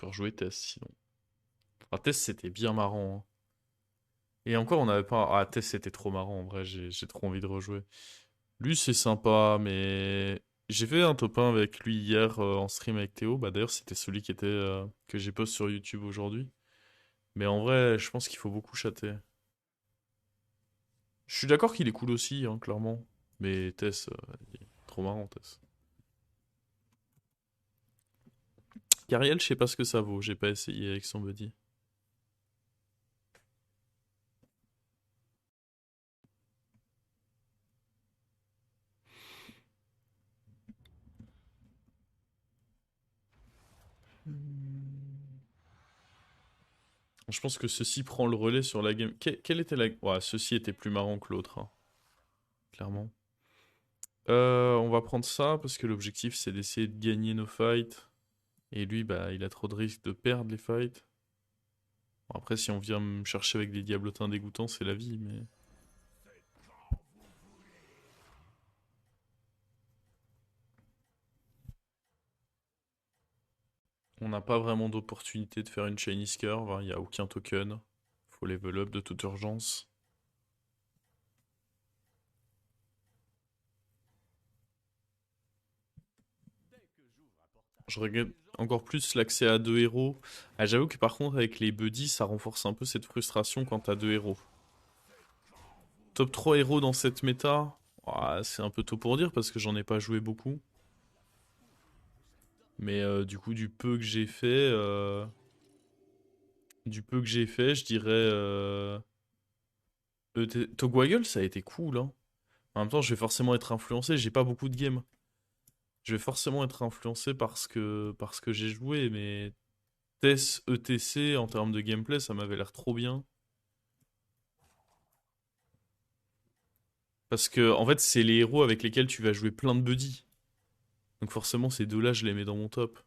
peux rejouer Tess sinon. Enfin, Tess c'était bien marrant, hein. Et encore, on n'avait pas. Ah, Tess c'était trop marrant en vrai, j'ai trop envie de rejouer. Lui c'est sympa, mais. J'ai fait un top 1 avec lui hier en stream avec Théo. Bah d'ailleurs, c'était celui qui était que j'ai posté sur YouTube aujourd'hui. Mais en vrai, je pense qu'il faut beaucoup chatter. Je suis d'accord qu'il est cool aussi, hein, clairement. Mais Tess, il est trop marrant, Tess. Cariel, je sais pas ce que ça vaut, j'ai pas essayé avec son buddy. Je pense que ceci prend le relais sur la game. Quelle était la. Ouais, ceci était plus marrant que l'autre, hein, clairement. On va prendre ça parce que l'objectif c'est d'essayer de gagner nos fights. Et lui, bah, il a trop de risques de perdre les fights. Bon, après, si on vient me chercher avec des diablotins dégoûtants, c'est la vie, mais. On n'a pas vraiment d'opportunité de faire une Chinese Curve, hein, il n'y a aucun token. Faut level up de toute urgence. Je regrette encore plus l'accès à deux héros. Ah, j'avoue que par contre, avec les buddies, ça renforce un peu cette frustration quand t'as deux héros. Top 3 héros dans cette méta, ouah, c'est un peu tôt pour dire parce que j'en ai pas joué beaucoup. Mais du coup, du peu que j'ai fait, je dirais Togwaggle, ça a été cool, hein. En même temps, je vais forcément être influencé. J'ai pas beaucoup de games. Je vais forcément être influencé parce que j'ai joué, mais TES, ETC en termes de gameplay, ça m'avait l'air trop bien. Parce que, en fait, c'est les héros avec lesquels tu vas jouer plein de buddies. Donc forcément, ces deux-là, je les mets dans mon top.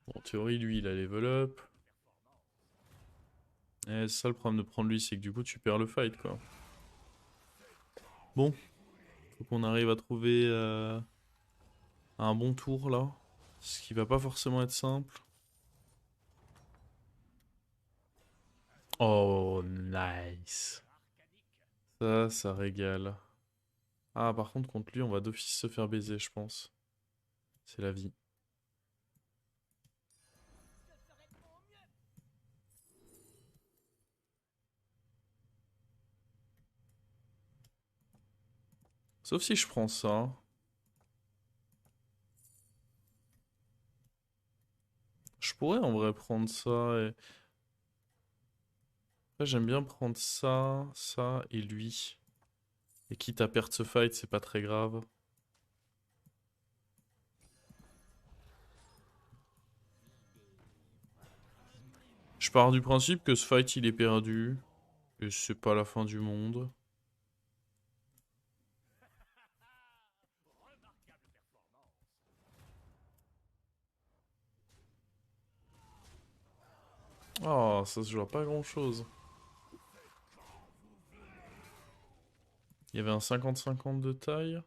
Bon, en théorie, lui, il a level up. Et ça, le problème de prendre lui, c'est que du coup, tu perds le fight, quoi. Bon, faut qu'on arrive à trouver un bon tour, là. Ce qui va pas forcément être simple. Oh, nice. Ça régale. Ah, par contre, contre lui, on va d'office se faire baiser, je pense. C'est la vie. Sauf si je prends ça. Je pourrais en vrai prendre ça et... Après, j'aime bien prendre ça, ça et lui. Et quitte à perdre ce fight, c'est pas très grave. Je pars du principe que ce fight, il est perdu. Et c'est pas la fin du monde. Oh, ça se joue à pas grand-chose. Il y avait un 50-50 de taille.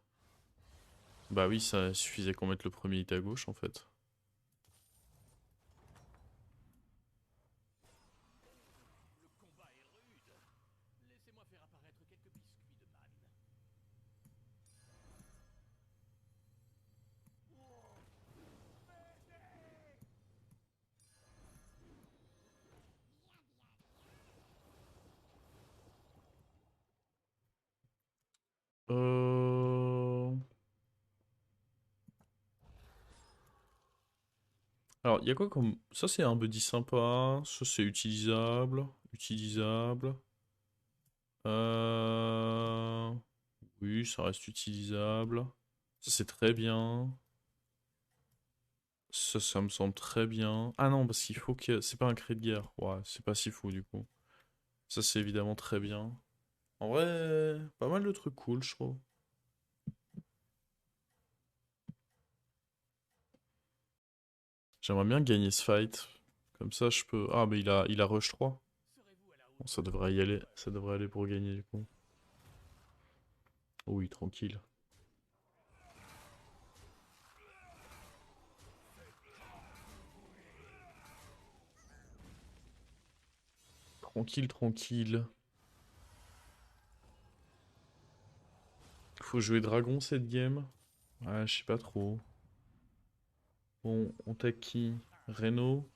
Bah oui, ça suffisait qu'on mette le premier hit à gauche, en fait. Euh... Alors, il y a quoi comme... Ça, c'est un buddy sympa. Ça, c'est utilisable. Utilisable. Euh... Oui, ça reste utilisable. Ça, c'est très bien. Ça me semble très bien. Ah non, parce qu'il faut que... C'est pas un cri de guerre. Ouais, c'est pas si fou, du coup. Ça, c'est évidemment très bien. En vrai, pas mal de trucs cool, je trouve. J'aimerais bien gagner ce fight. Comme ça, je peux... Ah, mais il a rush 3. Bon, ça devrait y aller. Ça devrait aller pour gagner, du coup. Oui, tranquille. Tranquille, tranquille. Faut jouer dragon cette game. Ouais, je sais pas trop. Bon, on t'a qui? Reno?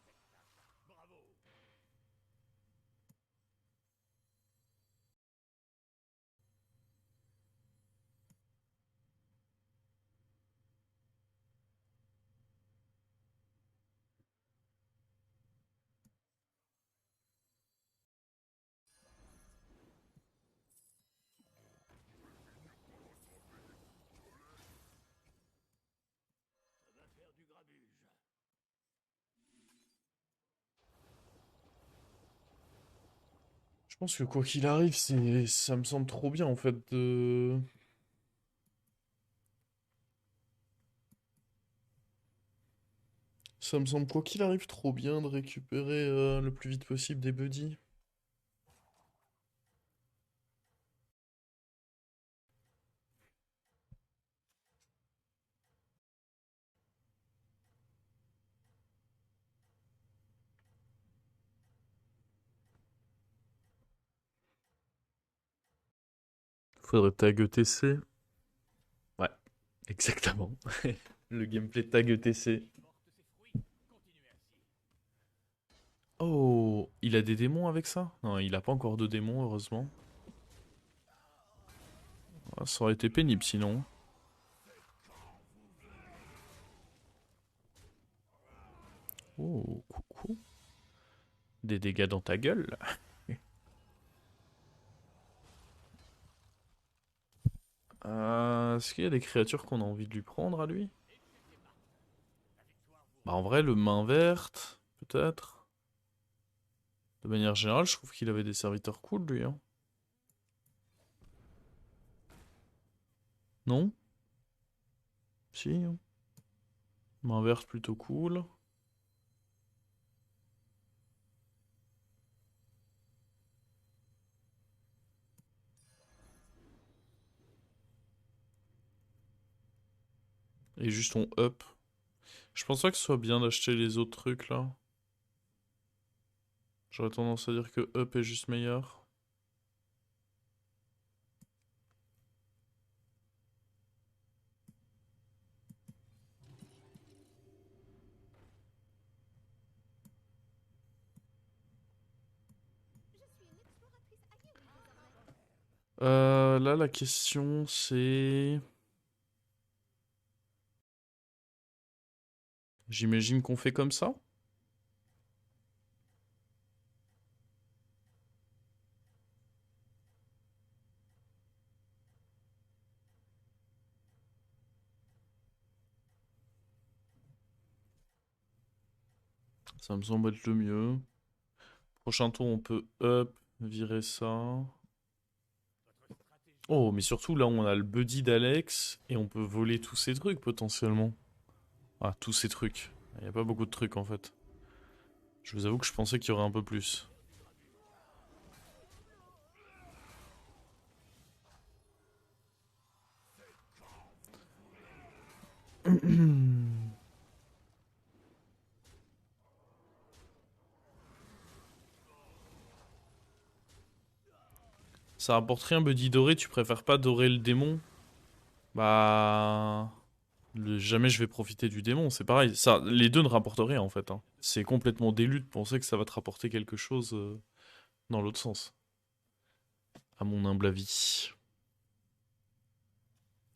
Je pense que quoi qu'il arrive, ça me semble trop bien en fait de... Ça me semble quoi qu'il arrive trop bien de récupérer le plus vite possible des buddies. Faudrait tag ETC. Ouais, exactement. Le gameplay tag ETC. Oh, il a des démons avec ça? Non, il a pas encore de démons, heureusement. Ah, ça aurait été pénible sinon. Oh, coucou. Des dégâts dans ta gueule. Est-ce qu'il y a des créatures qu'on a envie de lui prendre à lui? Bah en vrai, le main verte, peut-être. De manière générale, je trouve qu'il avait des serviteurs cool, lui. Hein. Non? Si. Hein. Main verte plutôt cool. Et juste on up. Je pense pas que ce soit bien d'acheter les autres trucs là. J'aurais tendance à dire que up est juste meilleur. Là, la question c'est... J'imagine qu'on fait comme ça? Ça me semble être le mieux. Prochain tour, on peut up, virer ça. Oh, mais surtout là, on a le buddy d'Alex et on peut voler tous ces trucs potentiellement. Ah, tous ces trucs. Il n'y a pas beaucoup de trucs en fait. Je vous avoue que je pensais qu'il y aurait un peu plus. Ça rapporte rien, buddy doré, tu préfères pas dorer le démon? Bah... Jamais je vais profiter du démon, c'est pareil. Ça, les deux ne rapportent rien en fait. Hein. C'est complètement délu de penser que ça va te rapporter quelque chose dans l'autre sens. À mon humble avis.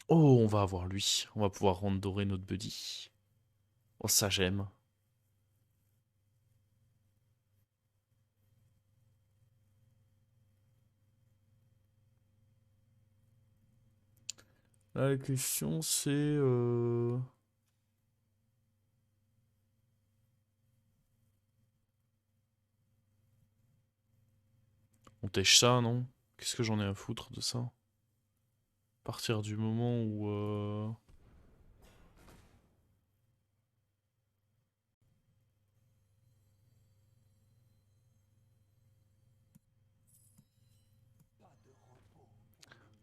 Oh, on va avoir lui. On va pouvoir rendre doré notre buddy. Oh, ça j'aime. La question c'est... On tèche ça, non? Qu'est-ce que j'en ai à foutre de ça? À partir du moment où...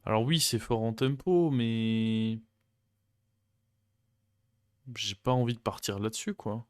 Alors oui, c'est fort en tempo, mais j'ai pas envie de partir là-dessus, quoi.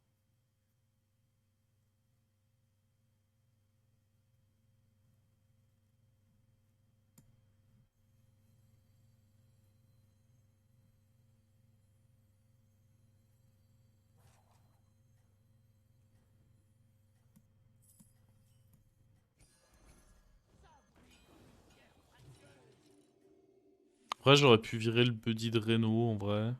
Après, j'aurais pu virer le buddy de Renault, en vrai.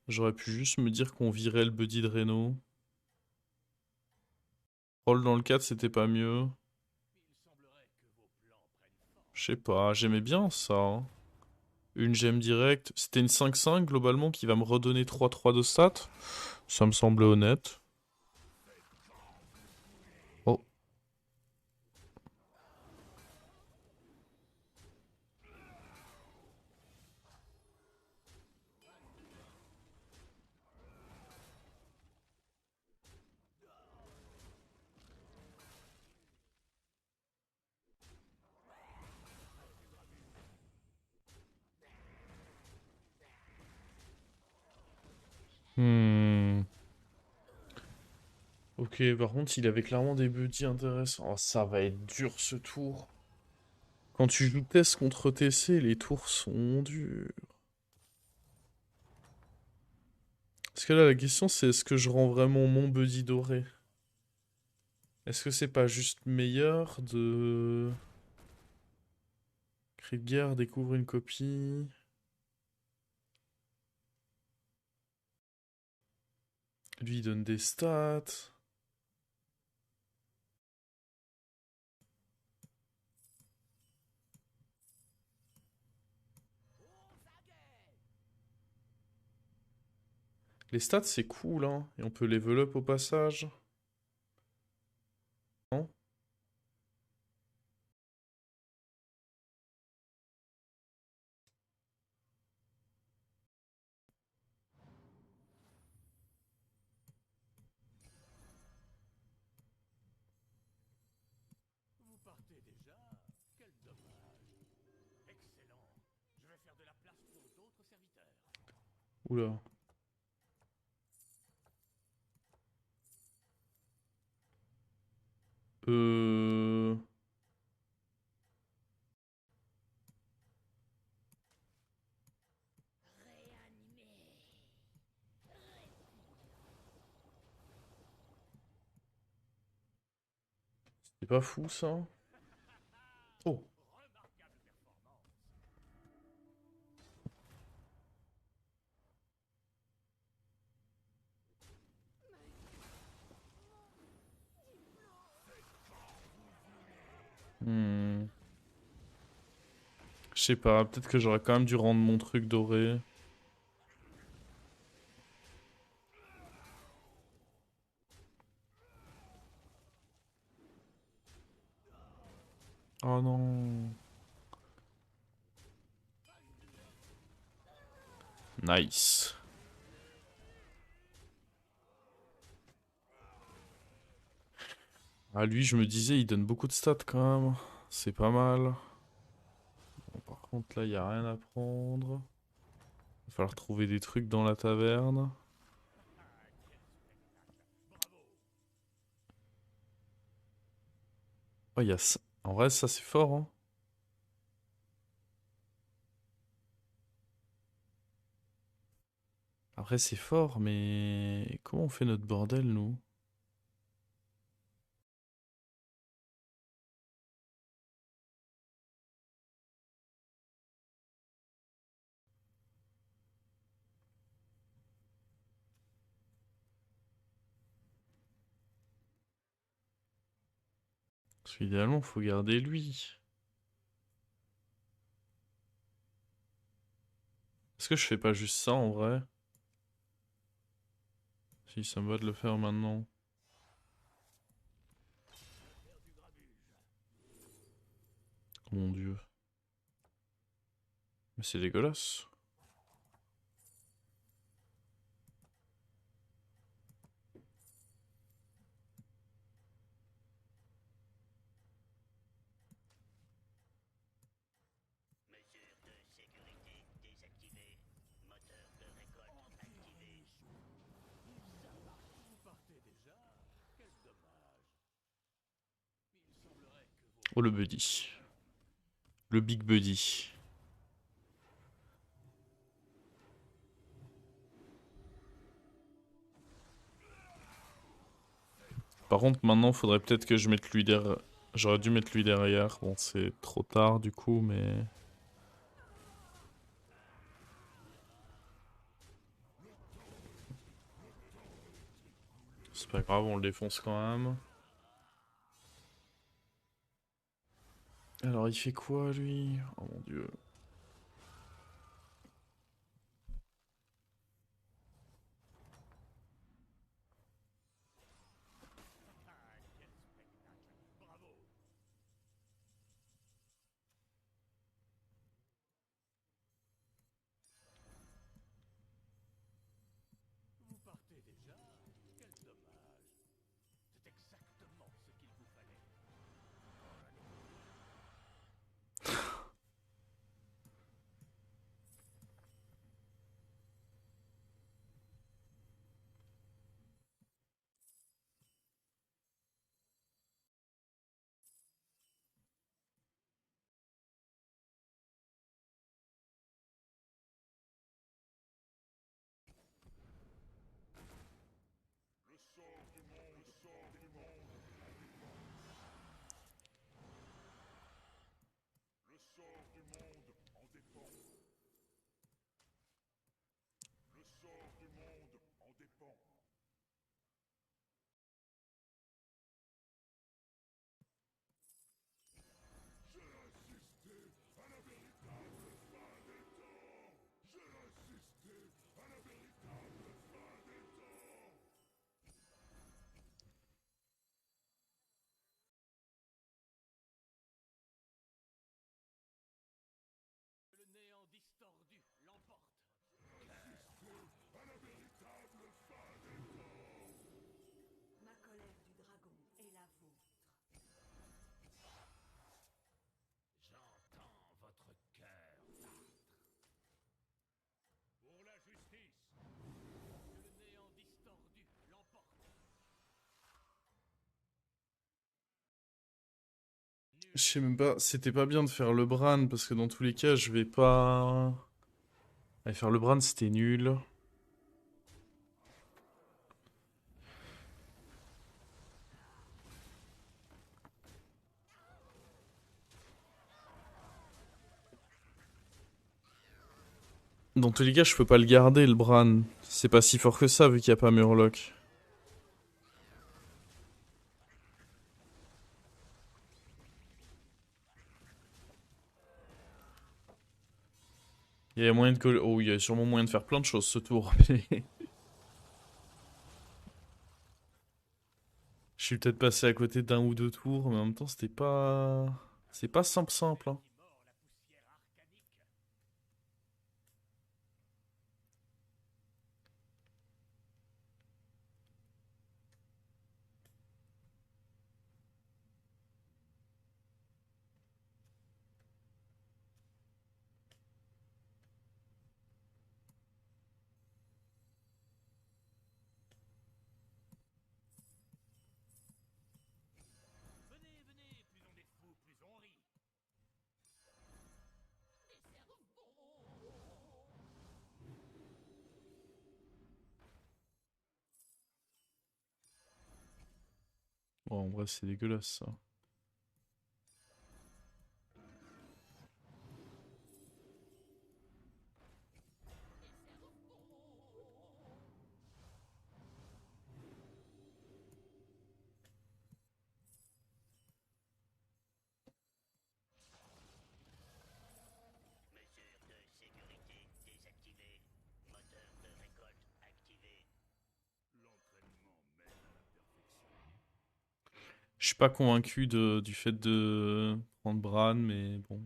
J'aurais pu juste me dire qu'on virait le buddy de Renault. Roll dans le 4, c'était pas mieux. Je sais pas, j'aimais bien ça, hein. Une gemme directe. C'était une 5-5 globalement qui va me redonner 3-3 de stats. Ça me semblait honnête. Oh. Hmm. Ok, par contre, il avait clairement des buddies intéressants. Oh, ça va être dur ce tour. Quand tu joues TES contre TC, les tours sont durs. Parce que là, la question, c'est est-ce que je rends vraiment mon buddy doré? Est-ce que c'est pas juste meilleur de... Cri de guerre, découvre une copie. Lui, il donne des stats. Les stats, c'est cool, hein. Et on peut level up au passage. Non? Oula. Euh... C'est pas fou, ça? Oh. Hmm. Je sais pas, peut-être que j'aurais quand même dû rendre mon truc doré. Oh non. Nice. Ah, lui, je me disais, il donne beaucoup de stats quand même. C'est pas mal. Bon, par contre, là, il a rien à prendre. Va falloir trouver des trucs dans la taverne. Oh, il y a ça. En vrai, ça, c'est fort, hein. Après, c'est fort, mais comment on fait notre bordel, nous? Parce qu'idéalement, faut garder lui. Est-ce que je fais pas juste ça, en vrai? Si, ça me va de le faire maintenant. Mon dieu. Mais c'est dégueulasse. Oh, le buddy. Le big buddy. Par contre, maintenant, faudrait peut-être que je mette lui derrière. J'aurais dû mettre lui derrière. Bon, c'est trop tard du coup, mais... C'est pas grave, on le défonce quand même. Alors, il fait quoi, lui? Oh mon dieu. Ma colère du dragon est la vôtre. J'entends votre cœur battre. Pour la justice. Que le néant distordu l'emporte. Je sais même pas, c'était pas bien de faire le Bran, parce que dans tous les cas, je vais pas... Allez, faire le Bran, c'était nul. Dans tous les cas, je peux pas le garder, le Bran. C'est pas si fort que ça, vu qu'il y a pas Murloc. Il y a moyen de... Oh, il y a sûrement moyen de faire plein de choses ce tour. Je suis peut-être passé à côté d'un ou deux tours, mais en même temps, c'était pas... C'est pas simple simple, hein. Venez, venez, plus on est fous, plus on rit. Oh, en vrai, c'est dégueulasse, ça. Mesures de sécurité désactivées. Moteur de récolte activé. L'entraînement mène à la perfection. Je suis pas convaincu du fait de prendre Bran, mais bon.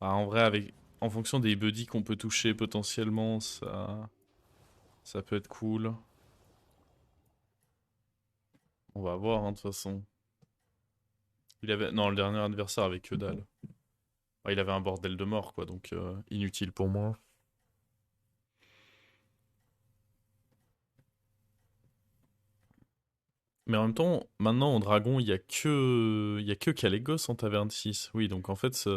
Ah, en vrai, en fonction des buddies qu'on peut toucher potentiellement, ça peut être cool. On va voir, hein, de toute façon. Non, le dernier adversaire avait que dalle. Ah, il avait un bordel de mort, quoi, donc inutile pour moi. Mais en même temps, maintenant en dragon, il y a que Kalégos en taverne 6. Oui, donc en fait,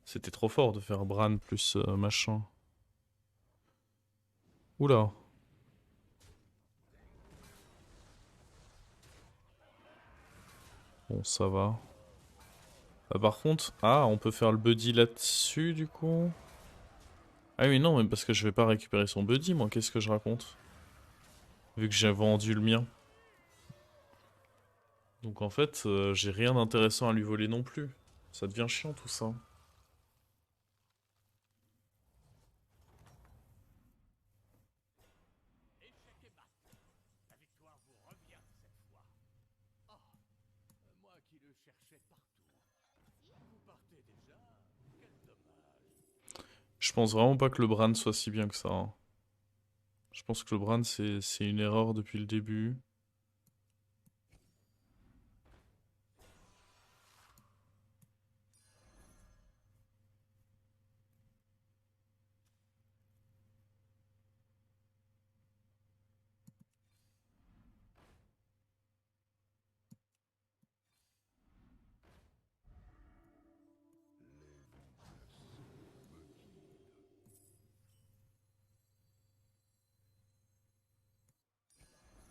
c'était trop fort de faire Bran plus machin. Oula. Bon, ça va. Par contre, on peut faire le buddy là-dessus du coup. Ah oui, non, mais parce que je vais pas récupérer son buddy, moi, qu'est-ce que je raconte? Vu que j'ai vendu le mien. Donc en fait, j'ai rien d'intéressant à lui voler non plus. Ça devient chiant tout ça. Échec et mat. La victoire vous revient cette fois. Ah, moi qui le cherchais partout. Vous partez déjà? Quel dommage. Je pense vraiment pas que le Bran soit si bien que ça, hein. Je pense que le Bran, c'est une erreur depuis le début.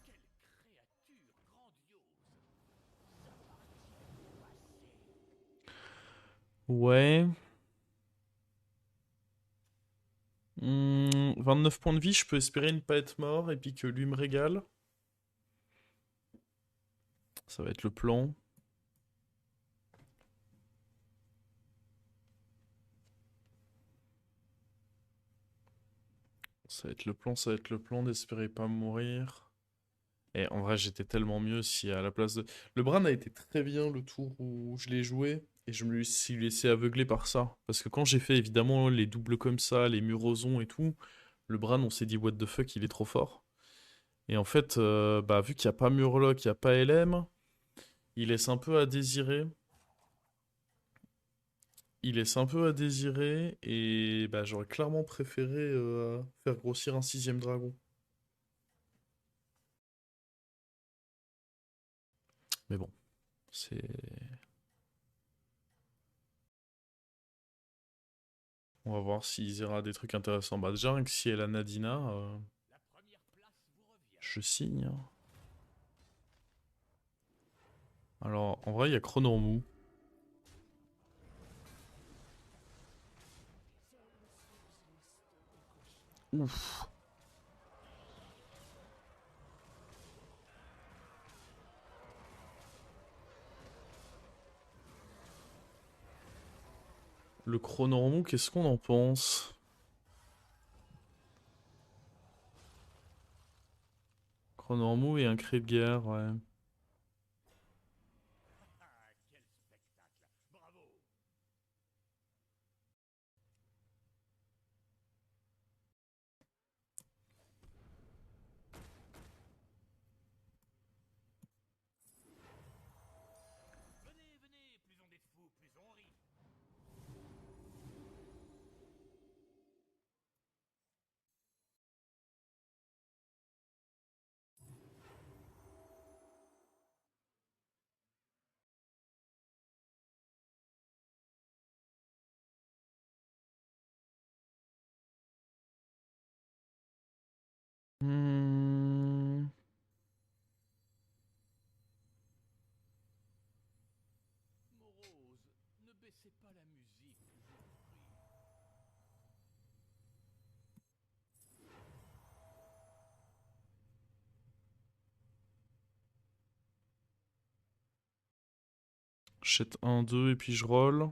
Quelle créature grandiose. Ouais. 29 points de vie, je peux espérer ne pas être mort et puis que lui me régale. Ça va être le plan. Ça va être le plan, ça va être le plan d'espérer pas mourir. Et en vrai, j'étais tellement mieux si à la place de... Le Bran a été très bien le tour où je l'ai joué, et je me suis laissé aveugler par ça. Parce que quand j'ai fait évidemment les doubles comme ça, les Murozons et tout, le Bran, on s'est dit what the fuck, il est trop fort. Et en fait, bah, vu qu'il n'y a pas Murloc, il n'y a pas LM, il laisse un peu à désirer. Il laisse un peu à désirer, et bah, j'aurais clairement préféré faire grossir un sixième dragon. Mais bon, c'est... On va voir s'ils ira des trucs intéressants. Bah déjà, rien que si elle a Nadina, La première place vous revient. je signe, hein. Alors, en vrai, il y a Chronormou. Ouf. Le Chronormou, qu'est-ce qu'on en pense? Chronormou et un cri de guerre, ouais. Ah, quel spectacle. Bravo. Venez, venez, plus on est de fous, plus on rit. Hmm. Morose, ne baissez pas la musique, je vous prie. J'achète un, 2 et puis je roll.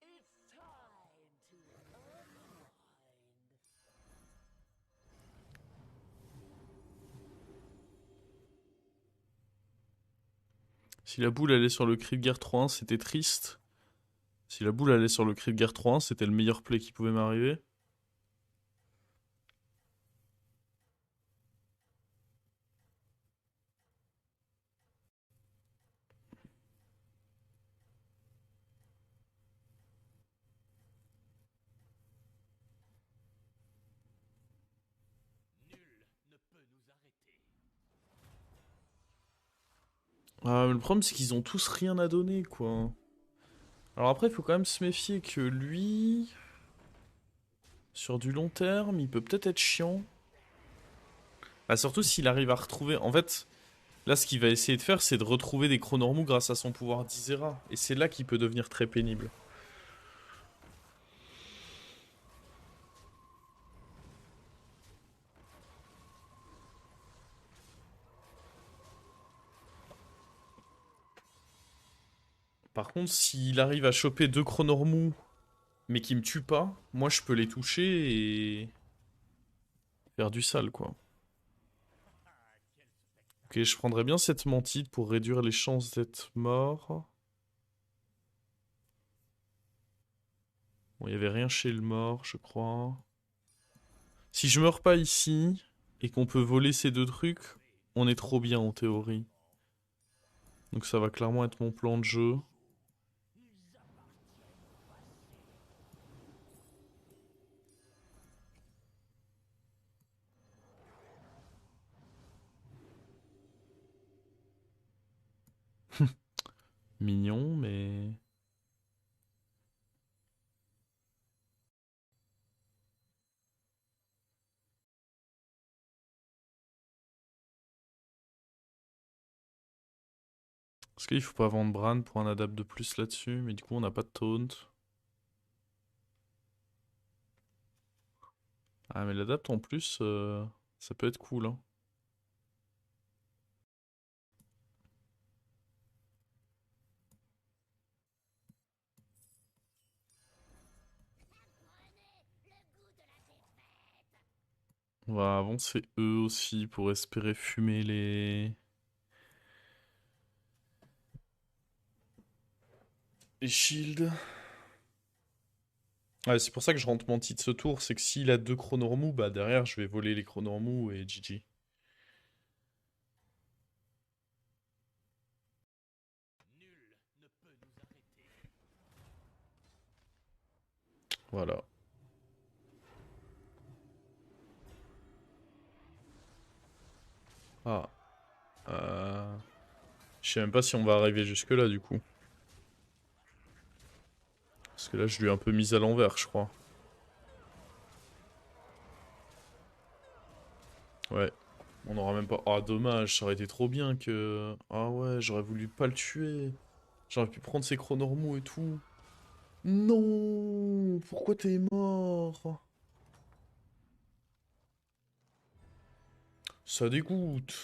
It's time to unwind. Si la boule allait sur le cri de guerre 3-1, c'était triste. Si la boule allait sur le cri de guerre 3-1, c'était le meilleur play qui pouvait m'arriver. Ah, mais le problème, c'est qu'ils ont tous rien à donner, quoi. Alors après, il faut quand même se méfier que lui, sur du long terme, il peut peut-être être chiant. Bah, surtout s'il arrive à retrouver... En fait, là, ce qu'il va essayer de faire, c'est de retrouver des Chronormous grâce à son pouvoir d'Isera. Et c'est là qu'il peut devenir très pénible. Par contre, s'il arrive à choper deux Chronormous, mais qui me tuent pas, moi, je peux les toucher et... faire du sale, quoi. Ok, je prendrais bien cette mantide pour réduire les chances d'être mort. Bon, il n'y avait rien chez le mort, je crois. Si je meurs pas ici, et qu'on peut voler ces deux trucs, on est trop bien en théorie. Donc ça va clairement être mon plan de jeu. Mignon, mais... Parce qu'il faut pas vendre Bran pour un adapt de plus là-dessus, mais du coup on n'a pas de taunt. Ah mais l'adapt en plus, ça peut être cool, hein. On va avancer eux aussi pour espérer fumer les shields. Ouais, c'est pour ça que je rentre Manti de ce tour, c'est que s'il a deux Chronormous, bah derrière je vais voler les Chronormous et GG. Nul ne peut nous arrêter. Voilà. Ah. Je sais même pas si on va arriver jusque là du coup. Parce que là je lui ai un peu mis à l'envers je crois. Ouais. On aura même pas... Ah dommage, ça aurait été trop bien que... Ah ouais, j'aurais voulu pas le tuer. J'aurais pu prendre ses Chronormous et tout. Non, pourquoi t'es mort? Ça dégoûte.